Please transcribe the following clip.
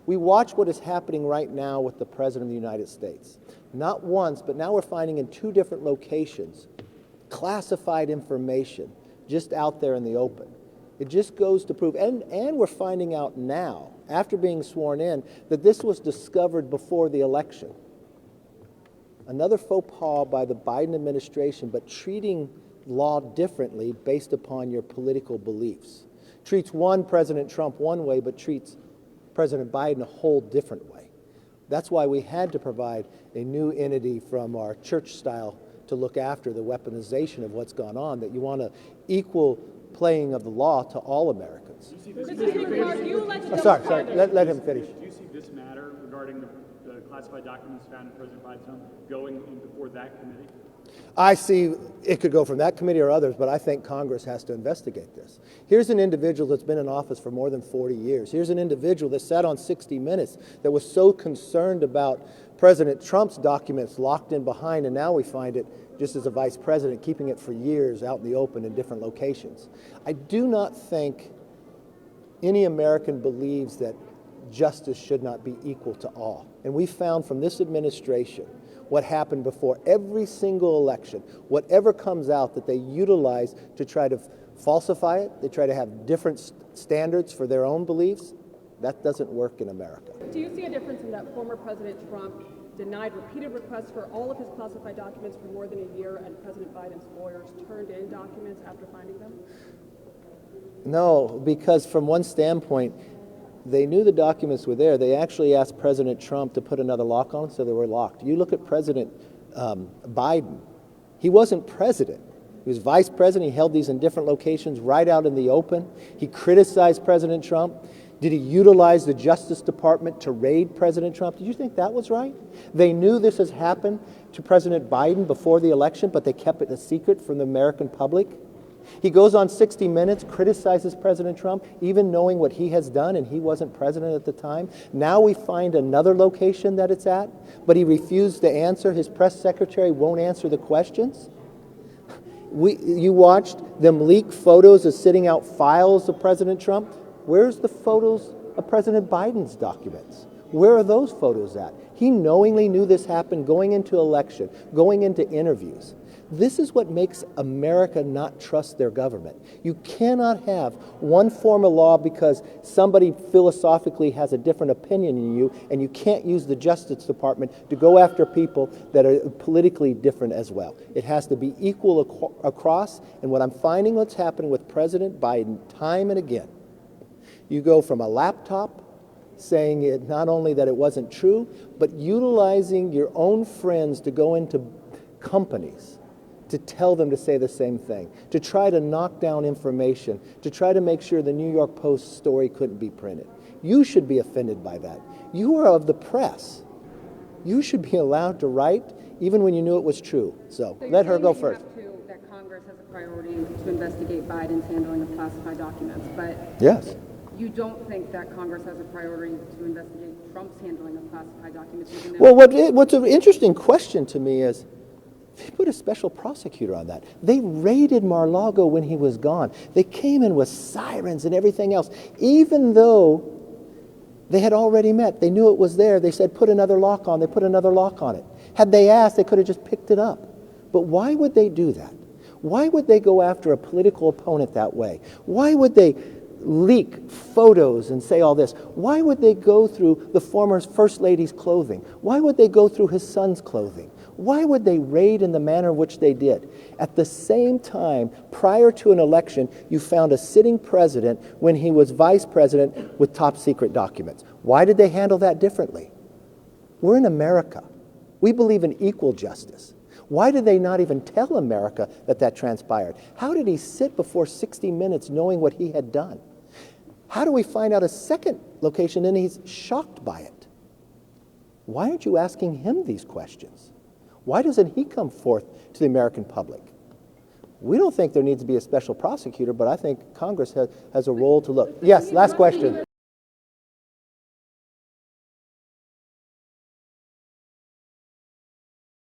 We watch what is happening right now with the President of the United States. Not once, but now we're finding in 2 different locations classified information just out there in the open. It just goes to prove, and we're finding out now, after being sworn in, that this was discovered before the election. Another faux pas by the Biden administration, but treating law differently based upon your political beliefs. Treats President Trump one way, but treats President Biden a whole different way. That's why we had to provide a new entity from our church style to look after the weaponization of what's gone on, that you want an equal playing of the law to all Americans. Sorry, let him finish. Do you see this matter regarding the classified documents found in President Biden's home going in before that committee? I see it could go from that committee or others, but I think Congress has to investigate this. Here's an individual that's been in office for more than 40 years. Here's an individual that sat on 60 Minutes that was so concerned about President Trump's documents locked in behind, and now we find it just as a vice president, keeping it for years out in the open in different locations. I do not think any American believes that justice should not be equal to all. And we found from this administration what happened before every single election, whatever comes out that they utilize to try to falsify it, they try to have different standards for their own beliefs. That doesn't work in America. Do you see a difference in that former President Trump denied repeated requests for all of his classified documents for more than a year, and President Biden's lawyers turned in documents after finding them? No, because from one standpoint, they knew the documents were there. They actually asked President Trump to put another lock on them, so they were locked. You look at President Biden. He wasn't president. He was vice president. He held these in different locations right out in the open. He criticized President Trump. Did he utilize the Justice Department to raid President Trump? Did you think that was right? They knew this has happened to President Biden before the election, but they kept it a secret from the American public. He goes on 60 Minutes, criticizes President Trump, even knowing what he has done, and he wasn't president at the time. Now we find another location that it's at, but he refused to answer. His press secretary won't answer the questions. You watched them leak photos of sitting out files of President Trump. Where's the photos of President Biden's documents? Where are those photos at? He knowingly knew this happened going into election, going into interviews. This is what makes America not trust their government. You cannot have one form of law because somebody philosophically has a different opinion than you, and you can't use the Justice Department to go after people that are politically different as well. It has to be equal across, and what I'm finding what's happening with President Biden time and again, you go from a laptop saying it not only that it wasn't true, but utilizing your own friends to go into companies to tell them to say the same thing, to try to knock down information, to try to make sure the New York Post story couldn't be printed. You should be offended by that. You are of the press. You should be allowed to write even when you knew it was true. So let her go first. That Congress has a priority to investigate Biden's handling of classified documents, but yes. You don't think that Congress has a priority to investigate Trump's handling of classified documents? Well, what's an interesting question to me is, they put a special prosecutor on that. They raided Mar-a-Lago when he was gone. They came in with sirens and everything else. Even though they had already met, they knew it was there. They said, put another lock on. They put another lock on it. Had they asked, they could have just picked it up. But why would they do that? Why would they go after a political opponent that way? Why would they leak photos and say all this? Why would they go through the former First Lady's clothing? Why would they go through his son's clothing? Why would they raid in the manner in which they did? At the same time, prior to an election, you found a sitting president when he was vice president with top secret documents. Why did they handle that differently? We're in America. We believe in equal justice. Why did they not even tell America that that transpired? How did he sit before 60 Minutes knowing what he had done? How do we find out a second location and he's shocked by it? Why aren't you asking him these questions? Why doesn't he come forth to the American public? We don't think there needs to be a special prosecutor, but I think Congress has a role to look. Yes, last question.